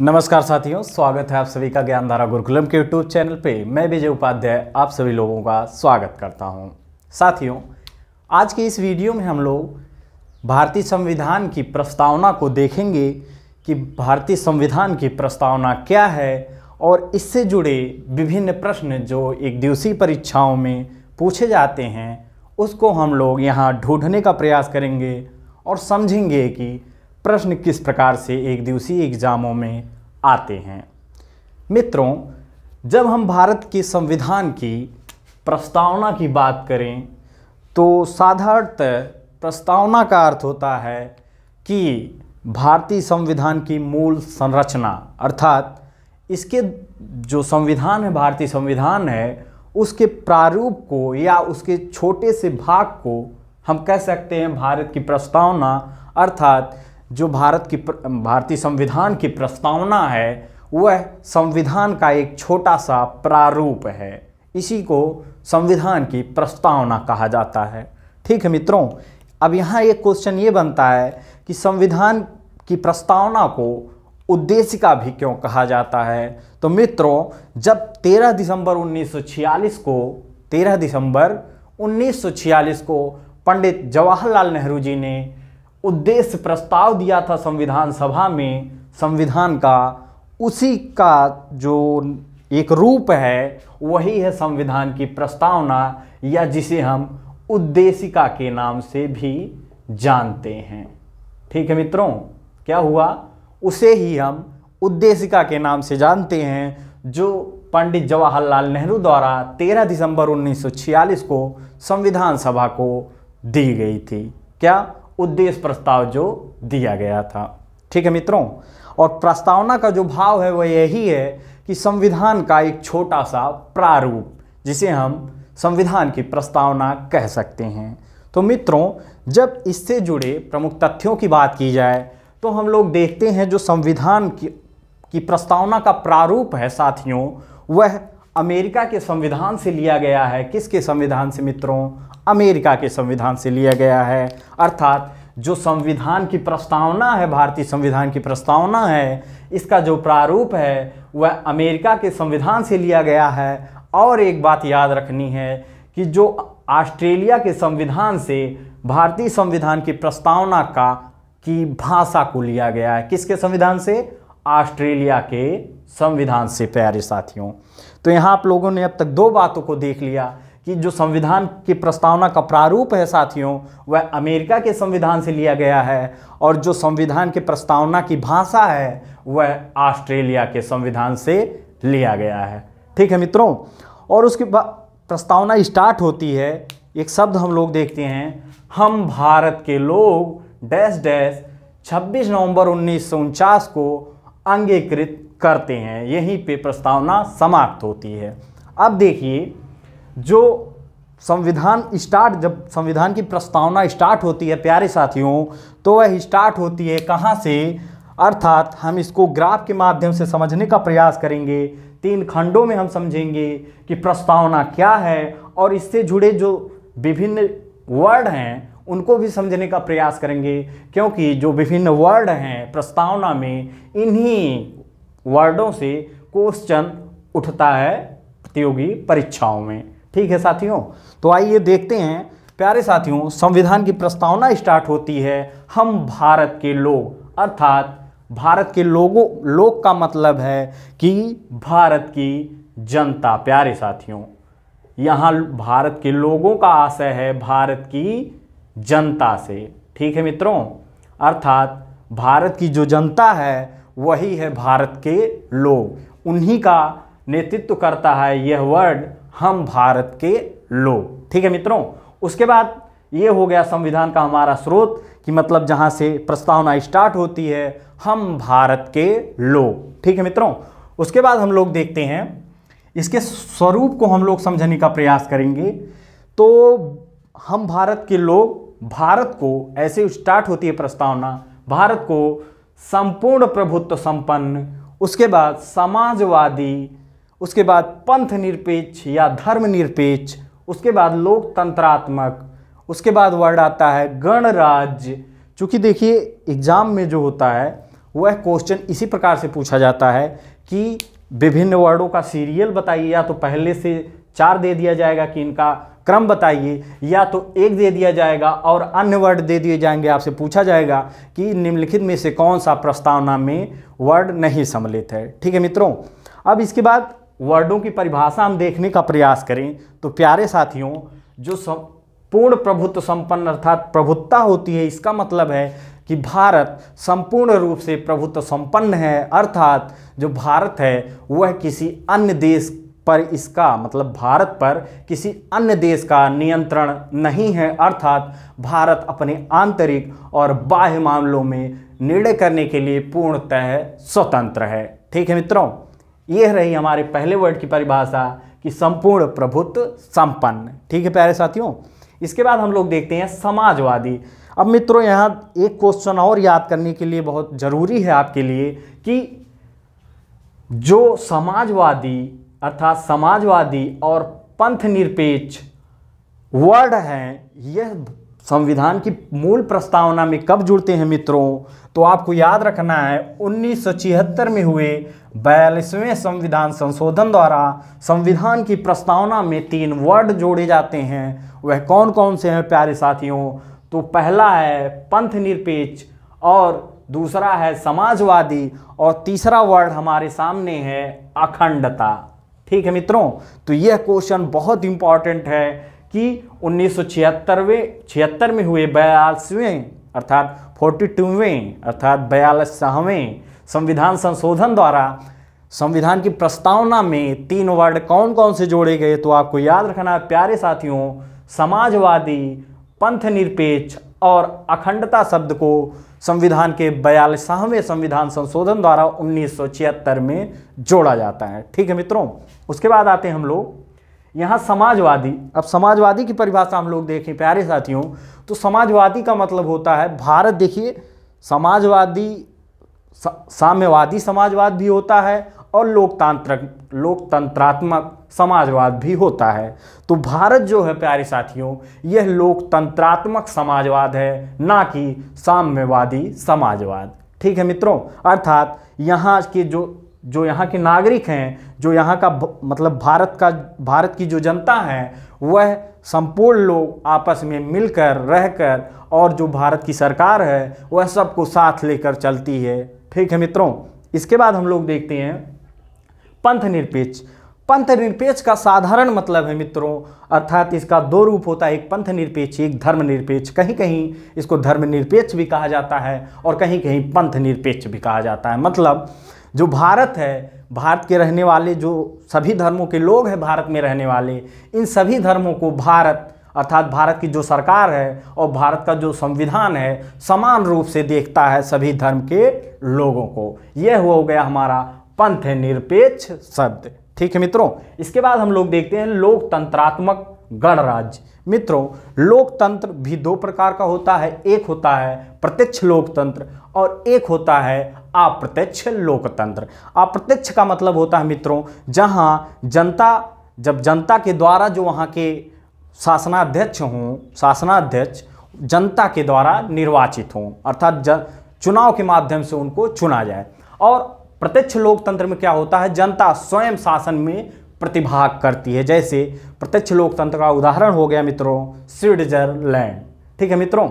नमस्कार साथियों, स्वागत है आप सभी का ज्ञानधारा गुरुकुलम के यूट्यूब चैनल पे। मैं विजय उपाध्याय आप सभी लोगों का स्वागत करता हूं। साथियों, आज के इस वीडियो में हम लोग भारतीय संविधान की प्रस्तावना को देखेंगे कि भारतीय संविधान की प्रस्तावना क्या है और इससे जुड़े विभिन्न प्रश्न जो एक दिवसीय परीक्षाओं में पूछे जाते हैं उसको हम लोग यहाँ ढूंढने का प्रयास करेंगे और समझेंगे कि प्रश्न किस प्रकार से एक दिवसीय एग्जामों में आते हैं। मित्रों, जब हम भारत के संविधान की प्रस्तावना की बात करें तो साधारणतः प्रस्तावना का अर्थ होता है कि भारतीय संविधान की मूल संरचना, अर्थात इसके जो संविधान है, भारतीय संविधान है, उसके प्रारूप को या उसके छोटे से भाग को हम कह सकते हैं भारत की प्रस्तावना। अर्थात जो भारतीय संविधान की प्रस्तावना है वह संविधान का एक छोटा सा प्रारूप है। इसी को संविधान की प्रस्तावना कहा जाता है। ठीक है मित्रों, अब यहाँ एक क्वेश्चन ये बनता है कि संविधान की प्रस्तावना को उद्देशिका भी क्यों कहा जाता है। तो मित्रों, जब 13 दिसंबर 1946 को पंडित जवाहरलाल नेहरू जी ने उद्देश्य प्रस्ताव दिया था संविधान सभा में संविधान का, उसी का जो एक रूप है वही है संविधान की प्रस्तावना, या जिसे हम उद्देशिका के नाम से भी जानते हैं। ठीक है मित्रों, क्या हुआ, उसे ही हम उद्देशिका के नाम से जानते हैं, जो पंडित जवाहरलाल नेहरू द्वारा 13 दिसंबर 1946 को संविधान सभा को दी गई थी। क्या उद्देश्य प्रस्ताव जो दिया गया था। ठीक है मित्रों, और प्रस्तावना का जो भाव है वह यही है कि संविधान का एक छोटा सा प्रारूप, जिसे हम संविधान की प्रस्तावना कह सकते हैं। तो मित्रों, जब इससे जुड़े प्रमुख तथ्यों की बात की जाए तो हम लोग देखते हैं जो संविधान की प्रस्तावना का प्रारूप है साथियों, वह अमेरिका के संविधान से लिया गया है। किसके संविधान से मित्रों? अमेरिका के संविधान से लिया गया है। अर्थात जो संविधान की प्रस्तावना है, भारतीय संविधान की प्रस्तावना है, इसका जो प्रारूप है वह अमेरिका के संविधान से लिया गया है। और एक बात याद रखनी है कि जो ऑस्ट्रेलिया के संविधान से भारतीय संविधान की प्रस्तावना की भाषा को लिया गया है। किसके संविधान से? ऑस्ट्रेलिया के संविधान से। प्यारे साथियों, तो यहाँ आप लोगों ने अब तक दो बातों को देख लिया कि जो संविधान की प्रस्तावना का प्रारूप है साथियों वह अमेरिका के संविधान से लिया गया है, और जो संविधान की प्रस्तावना की भाषा है वह ऑस्ट्रेलिया के संविधान से लिया गया है। ठीक है मित्रों, और उसके बाद प्रस्तावना स्टार्ट होती है, एक शब्द हम लोग देखते हैं, हम भारत के लोग डैश डैश 26 नवंबर 1949 को अंगीकृत करते हैं। यहीं पे प्रस्तावना समाप्त होती है। अब देखिए, जो जब संविधान की प्रस्तावना स्टार्ट होती है प्यारे साथियों, तो वह स्टार्ट होती है कहाँ से? अर्थात हम इसको ग्राफ के माध्यम से समझने का प्रयास करेंगे। 3 खंडों में हम समझेंगे कि प्रस्तावना क्या है, और इससे जुड़े जो विभिन्न वर्ड हैं उनको भी समझने का प्रयास करेंगे, क्योंकि जो विभिन्न वर्ड हैं प्रस्तावना में, इन्हीं वर्डों से क्वेश्चन उठता है प्रतियोगी परीक्षाओं में। ठीक है साथियों, तो आइए देखते हैं। प्यारे साथियों, संविधान की प्रस्तावना स्टार्ट होती है, हम भारत के लोग, अर्थात भारत के लोग का मतलब है कि भारत की जनता। प्यारे साथियों, यहाँ भारत के लोगों का आशय है भारत की जनता से। ठीक है मित्रों, अर्थात भारत की जो जनता है वही है भारत के लोग, उन्हीं का नेतृत्व करता है यह वर्ड, हम भारत के लोग। ठीक है मित्रों, उसके बाद ये हो गया संविधान का हमारा स्रोत, कि मतलब जहाँ से प्रस्तावना स्टार्ट होती है, हम भारत के लोग। ठीक है मित्रों, उसके बाद हम लोग देखते हैं इसके स्वरूप को हम लोग समझने का प्रयास करेंगे। तो हम भारत के लोग, भारत को ऐसे स्टार्ट होती है प्रस्तावना, भारत को संपूर्ण प्रभुत्व संपन्न, उसके बाद समाजवादी, उसके बाद पंथ निरपेक्ष या धर्म निरपेक्ष, उसके बाद लोकतंत्रात्मक, उसके बाद वर्ड आता है गणराज्य। चूँकि देखिए एग्जाम में जो होता है वह क्वेश्चन इसी प्रकार से पूछा जाता है कि विभिन्न वर्डों का सीरियल बताइए, या तो पहले से 4 दे दिया जाएगा कि इनका क्रम बताइए, या तो 1 दे दिया जाएगा और अन्य वर्ड दे दिए जाएंगे। आपसे पूछा जाएगा कि निम्नलिखित में से कौन सा प्रस्तावना में वर्ड नहीं सम्मिलित है। ठीक है मित्रों, अब इसके बाद वर्डों की परिभाषा हम देखने का प्रयास करें तो प्यारे साथियों, जो पूर्ण प्रभुत्व संपन्न अर्थात प्रभुत्ता होती है, इसका मतलब है कि भारत संपूर्ण रूप से प्रभुत्व संपन्न है, अर्थात जो भारत है वह किसी अन्य देश पर, इसका मतलब भारत पर किसी अन्य देश का नियंत्रण नहीं है, अर्थात भारत अपने आंतरिक और बाह्य मामलों में निर्णय करने के लिए पूर्णतः स्वतंत्र है। ठीक है मित्रों, यह रही हमारे पहले वर्ड की परिभाषा कि संपूर्ण प्रभुत्व संपन्न। ठीक है प्यारे साथियों, इसके बाद हम लोग देखते हैं समाजवादी। अब मित्रों यहाँ एक क्वेश्चन और याद करने के लिए बहुत ज़रूरी है आपके लिए कि जो समाजवादी अर्थात समाजवादी और पंथ निरपेक्ष वर्ड हैं, यह संविधान की मूल प्रस्तावना में कब जुड़ते हैं मित्रों? तो आपको याद रखना है 1976 में हुए 42वें संविधान संशोधन द्वारा संविधान की प्रस्तावना में 3 वर्ड जोड़े जाते हैं। वह कौन कौन से हैं प्यारे साथियों? तो पहला है पंथ निरपेक्ष और दूसरा है समाजवादी और तीसरा वर्ड हमारे सामने है अखंडता। ठीक है मित्रों, तो यह क्वेश्चन बहुत इंपॉर्टेंट है कि 1976 में हुए 42वें अर्थात 42वें अर्थात 42वें संविधान संशोधन द्वारा संविधान की प्रस्तावना में 3 वर्ड कौन कौन से जोड़े गए? तो आपको याद रखना है प्यारे साथियों, समाजवादी, पंथ निरपेक्ष और अखंडता शब्द को संविधान के 42वें संविधान संशोधन द्वारा 1976 में जोड़ा जाता है। ठीक है मित्रों, उसके बाद आते हैं हम लोग यहाँ समाजवादी। अब समाजवादी की परिभाषा हम लोग देखें प्यारे साथियों, तो समाजवादी का मतलब होता है भारत, देखिए समाजवादी साम्यवादी समाजवाद भी होता है और लोकतंत्रात्मक समाजवाद भी होता है। तो भारत जो है प्यारे साथियों, यह लोकतंत्रात्मक समाजवाद है, ना कि साम्यवादी समाजवाद। ठीक है मित्रों, अर्थात यहाँ के जो यहाँ के नागरिक हैं, जो यहाँ का मतलब भारत की जो जनता है, वह संपूर्ण लोग आपस में मिलकर रहकर, और जो भारत की सरकार है वह सबको साथ लेकर चलती है। ठीक है मित्रों, इसके बाद हम लोग देखते हैं पंथ निरपेक्ष। पंथ निरपेक्ष का साधारण मतलब है मित्रों, अर्थात इसका 2 रूप होता है, एक पंथ निरपेक्ष, एक धर्म निरपेक्ष। कहीं कहीं इसको धर्म निरपेक्ष भी कहा जाता है और कहीं कहीं पंथ निरपेक्ष भी कहा जाता है। मतलब जो भारत है, भारत के रहने वाले जो सभी धर्मों के लोग हैं भारत में रहने वाले, इन सभी धर्मों को भारत अर्थात भारत की जो सरकार है और भारत का जो संविधान है समान रूप से देखता है सभी धर्म के लोगों को। यह हो गया हमारा पंथ निरपेक्ष शब्द। ठीक है मित्रों, इसके बाद हम लोग देखते हैं लोकतंत्रात्मक गणराज्य। मित्रों, लोकतंत्र भी 2 प्रकार का होता है, एक होता है प्रत्यक्ष लोकतंत्र और एक होता है अप्रत्यक्ष लोकतंत्र। अप्रत्यक्ष का मतलब होता है मित्रों, जब जनता के द्वारा जो वहाँ के शासनाध्यक्ष जनता के द्वारा निर्वाचित हों, अर्थात चुनाव के माध्यम से उनको चुना जाए। और प्रत्यक्ष लोकतंत्र में क्या होता है, जनता स्वयं शासन में प्रतिभाग करती है। जैसे प्रत्यक्ष लोकतंत्र का उदाहरण हो गया मित्रों स्विट्जरलैंड। ठीक है मित्रों,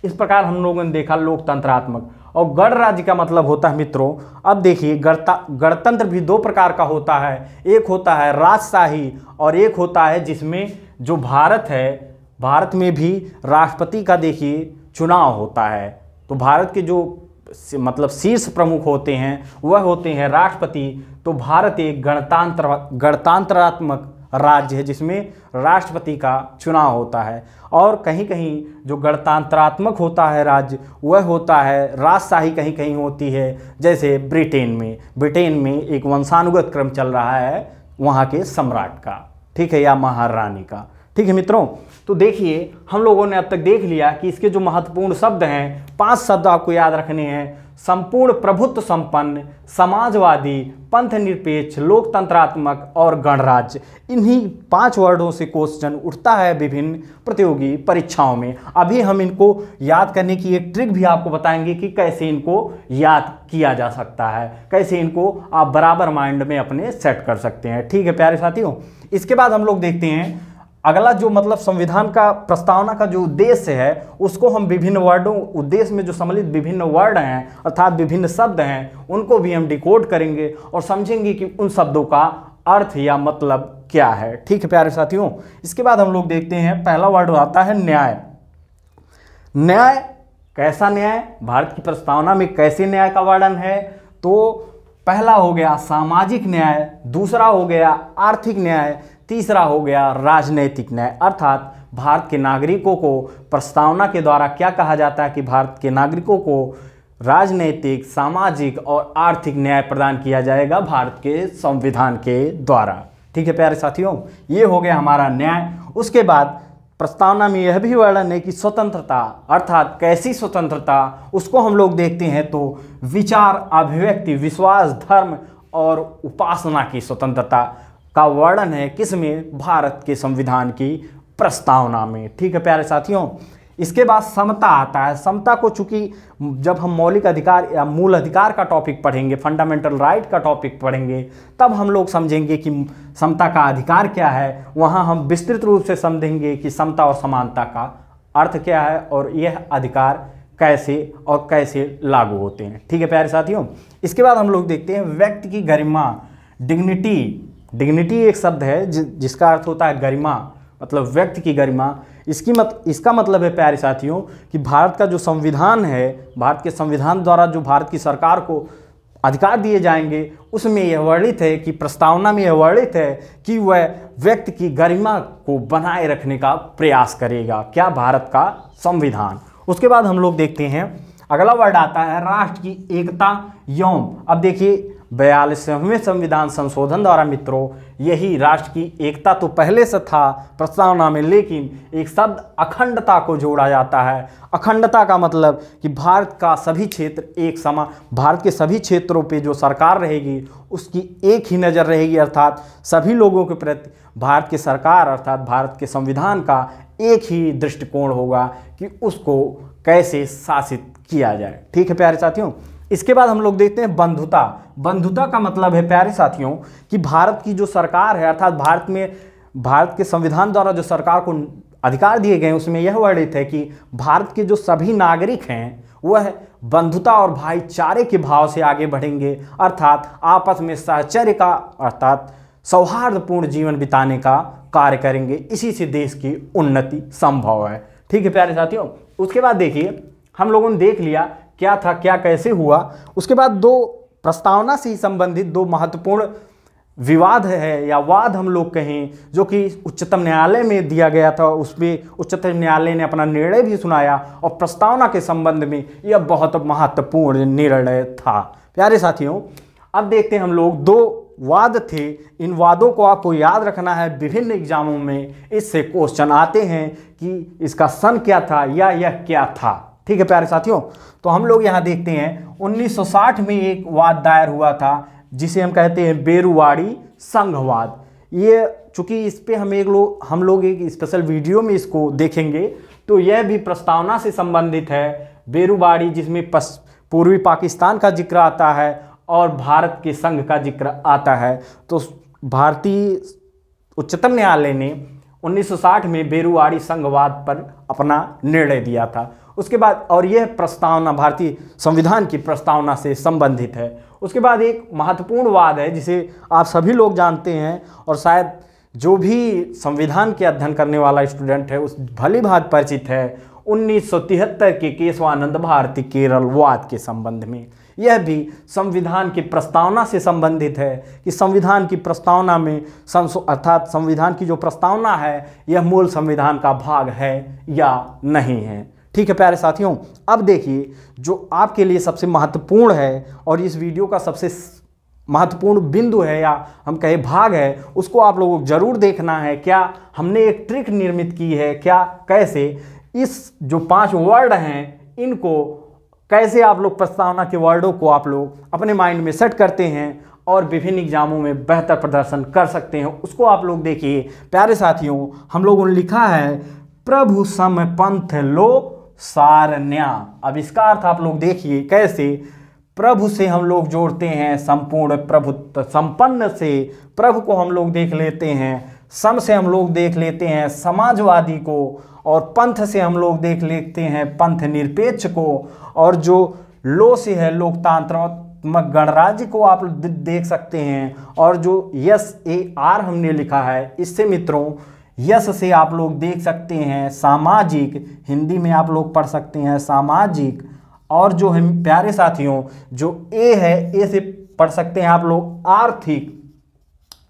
इस प्रकार हम लोगों ने देखा लोकतंत्रात्मक। और गणराज्य का मतलब होता है मित्रों, अब देखिए गणतंत्र भी 2 प्रकार का होता है, एक होता है राजशाही और एक होता है जिसमें जो भारत है, भारत में भी राष्ट्रपति का देखिए चुनाव होता है। तो भारत के जो मतलब शीर्ष प्रमुख होते हैं वह होते हैं राष्ट्रपति। तो भारत एक गणतंत्रात्मक राज्य है जिसमें राष्ट्रपति का चुनाव होता है। और कहीं कहीं जो गणतंत्रात्मक होता है राज्य वह होता है राजशाही, कहीं कहीं होती है। जैसे ब्रिटेन में एक वंशानुगत क्रम चल रहा है वहाँ के सम्राट का, ठीक है, या महारानी का। ठीक है मित्रों, तो देखिए हम लोगों ने अब तक देख लिया कि इसके जो महत्वपूर्ण शब्द हैं, 5 शब्द आपको याद रखने हैं। संपूर्ण प्रभुत्व संपन्न, समाजवादी, पंथ निरपेक्ष, लोकतंत्रात्मक और गणराज्य। इन्हीं 5 वर्डों से क्वेश्चन उठता है विभिन्न प्रतियोगी परीक्षाओं में। अभी हम इनको याद करने की एक ट्रिक भी आपको बताएंगे कि कैसे इनको याद किया जा सकता है, कैसे इनको आप बराबर माइंड में अपने सेट कर सकते हैं। ठीक है प्यारे साथियों, इसके बाद हम लोग देखते हैं अगला जो मतलब संविधान का प्रस्तावना का जो उद्देश्य है उसको हम विभिन्न वर्डों, उद्देश्य में जो सम्मिलित विभिन्न वर्ड हैं अर्थात विभिन्न शब्द हैं उनको भी हम डिकोड करेंगे और समझेंगे कि उन शब्दों का अर्थ या मतलब क्या है। ठीक है प्यारे साथियों, इसके बाद हम लोग देखते हैं पहला वर्ड आता है न्याय। न्याय, कैसा न्याय? भारत की प्रस्तावना में कैसे न्याय का वर्णन है? तो पहला हो गया सामाजिक न्याय, दूसरा हो गया आर्थिक न्याय, तीसरा हो गया राजनैतिक न्याय। अर्थात भारत के नागरिकों को प्रस्तावना के द्वारा क्या कहा जाता है कि भारत के नागरिकों को राजनैतिक, सामाजिक और आर्थिक न्याय प्रदान किया जाएगा भारत के संविधान के द्वारा। ठीक है प्यारे साथियों, ये हो गया हमारा न्याय। उसके बाद प्रस्तावना में यह भी वर्णन है कि स्वतंत्रता, अर्थात कैसी स्वतंत्रता, उसको हम लोग देखते हैं तो विचार, अभिव्यक्ति, विश्वास, धर्म और उपासना की स्वतंत्रता का वर्णन है किसमें? भारत के संविधान की प्रस्तावना में। ठीक है प्यारे साथियों, इसके बाद समता आता है। समता को चूंकि जब हम मौलिक अधिकार या मूल अधिकार का टॉपिक पढ़ेंगे, फंडामेंटल राइट का टॉपिक पढ़ेंगे, तब हम लोग समझेंगे कि समता का अधिकार क्या है। वहाँ हम विस्तृत रूप से समझेंगे कि समता और समानता का अर्थ क्या है और यह अधिकार कैसे और कैसे लागू होते हैं। ठीक है प्यारे साथियों, इसके बाद हम लोग देखते हैं व्यक्ति की गरिमा, डिग्निटी। डिग्निटी एक शब्द है जिसका अर्थ होता है गरिमा, मतलब व्यक्ति की गरिमा। इसका मतलब है प्यारे साथियों कि भारत का जो संविधान है, भारत के संविधान द्वारा जो भारत की सरकार को अधिकार दिए जाएंगे, उसमें यह वर्णित है कि प्रस्तावना में यह वर्णित है कि वह व्यक्ति की गरिमा को बनाए रखने का प्रयास करेगा। क्या? भारत का संविधान। उसके बाद हम लोग देखते हैं अगला वर्ड आता है राष्ट्र की एकता एवं। अब देखिए 42वें संविधान संशोधन द्वारा मित्रों यही राष्ट्र की एकता तो पहले से था प्रस्तावना में, लेकिन एक शब्द अखंडता को जोड़ा जाता है। अखंडता का मतलब कि भारत का सभी क्षेत्र एक समान, भारत के सभी क्षेत्रों पे जो सरकार रहेगी उसकी एक ही नज़र रहेगी, अर्थात सभी लोगों के प्रति भारत की सरकार अर्थात भारत के संविधान का एक ही दृष्टिकोण होगा कि उसको कैसे शासित किया जाए। ठीक है प्यारे साथियों, इसके बाद हम लोग देखते हैं बंधुता। बंधुता का मतलब है प्यारे साथियों कि भारत की जो सरकार है अर्थात भारत के संविधान द्वारा जो सरकार को अधिकार दिए गए उसमें यह वर्णित है कि भारत के जो सभी नागरिक हैं वह बंधुता और भाईचारे के भाव से आगे बढ़ेंगे, अर्थात आपस में सहचर्य का अर्थात सौहार्दपूर्ण जीवन बिताने का कार्य करेंगे। इसी से देश की उन्नति संभव है। ठीक है प्यारे साथियों, उसके बाद देखिए हम लोगों ने देख लिया क्या था, क्या कैसे हुआ। उसके बाद दो प्रस्तावना से ही संबंधित दो महत्वपूर्ण विवाद है या वाद हम लोग कहें, जो कि उच्चतम न्यायालय में दिया गया था। उसमें उच्चतम न्यायालय ने अपना निर्णय भी सुनाया और प्रस्तावना के संबंध में यह बहुत महत्वपूर्ण निर्णय था। प्यारे साथियों, अब देखते हैं हम लोग दो वाद थे, इन वादों को आपको याद रखना है। विभिन्न एग्जामों में इससे क्वेश्चन आते हैं कि इसका सन क्या था या यह क्या था। ठीक है प्यारे साथियों, तो हम लोग यहाँ देखते हैं 1960 में एक वाद दायर हुआ था जिसे हम कहते हैं बेरुवाड़ी संघवाद। ये चूंकि इस पे हम लोग एक स्पेशल वीडियो में इसको देखेंगे, तो यह भी प्रस्तावना से संबंधित है। बेरुवाड़ी जिसमें पूर्वी पाकिस्तान का जिक्र आता है और भारत के संघ का जिक्र आता है। तो भारतीय उच्चतम न्यायालय ने 1960 में बेरुवाड़ी संघवाद पर अपना निर्णय दिया था। उसके बाद और यह प्रस्तावना भारतीय संविधान की प्रस्तावना से संबंधित है। उसके बाद एक महत्वपूर्ण वाद है जिसे आप सभी लोग जानते हैं और शायद जो भी संविधान के अध्ययन करने वाला स्टूडेंट है उस भली भांति परिचित है। 1973 के केशवानंद भारती केरल वाद के संबंध में यह भी संविधान की प्रस्तावना से संबंधित है कि संविधान की प्रस्तावना में अर्थात संविधान की जो प्रस्तावना है यह मूल संविधान का भाग है या नहीं है। ठीक है प्यारे साथियों, अब देखिए जो आपके लिए सबसे महत्वपूर्ण है और इस वीडियो का सबसे महत्वपूर्ण बिंदु है या हम कहे भाग है, उसको आप लोगों को जरूर देखना है। क्या हमने एक ट्रिक निर्मित की है, क्या कैसे इस जो 5 वर्ड हैं इनको कैसे आप लोग प्रस्तावना के वर्डों को आप लोग अपने माइंड में सेट करते हैं और विभिन्न एग्जामों में बेहतर प्रदर्शन कर सकते हैं, उसको आप लोग देखिए। प्यारे साथियों, हम लोगों ने लिखा है प्रभु सम पंथ लो सारण्या। अब इसका अर्थ आप लोग देखिए कैसे। प्रभु से हम लोग जोड़ते हैं संपूर्ण प्रभुत्व, संपन्न से प्रभु को हम लोग देख लेते हैं, सम से हम लोग देख लेते हैं समाजवादी को, और पंथ से हम लोग देख लेते हैं पंथ निरपेक्ष को, और जो लो से है लोकतांत्रिक गणराज्य को आप देख सकते हैं, और जो SAR हमने लिखा है इससे मित्रों यस से आप लोग देख सकते हैं सामाजिक, हिंदी में आप लोग पढ़ सकते हैं सामाजिक, और जो हम प्यारे साथियों जो ए है, ए से पढ़ सकते हैं आप लोग आर्थिक,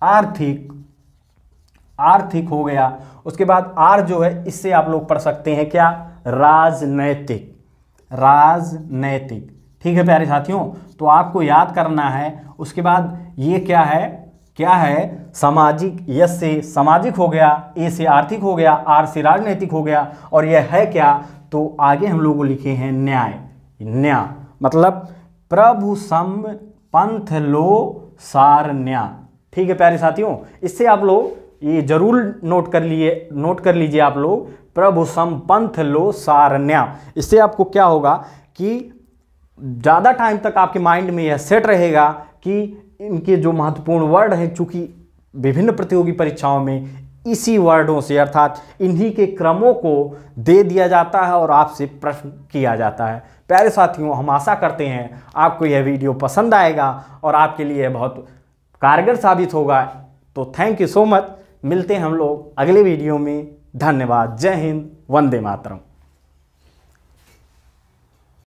आर्थिक आर्थिक हो गया। उसके बाद आर जो है इससे आप लोग पढ़ सकते हैं क्या, राजनैतिक, राजनैतिक। ठीक है प्यारे साथियों, तो आपको याद करना है। उसके बाद ये क्या है, क्या है सामाजिक, यस से सामाजिक हो गया, ए से आर्थिक हो गया, आर से राजनैतिक हो गया, और यह है क्या, तो आगे हम लोगों लिखे हैं न्याय। न्याय मतलब प्रभु सम पंथ लो सारण्या। ठीक है प्यारे साथियों, इससे आप लोग ये जरूर नोट कर लीजिए आप लोग, प्रभु सम पंथ लो सारण्या। इससे आपको क्या होगा कि ज़्यादा टाइम तक आपके माइंड में यह सेट रहेगा कि इनके जो महत्वपूर्ण वर्ड हैं, चूंकि विभिन्न प्रतियोगी परीक्षाओं में इसी वर्डों से अर्थात इन्हीं के क्रमों को दे दिया जाता है और आपसे प्रश्न किया जाता है। प्यारे साथियों, हम आशा करते हैं आपको यह वीडियो पसंद आएगा और आपके लिए बहुत कारगर साबित होगा। तो थैंक यू सो मच, मिलते हैं हम लोग अगले वीडियो में। धन्यवाद। जय हिंद, वंदे मातरम।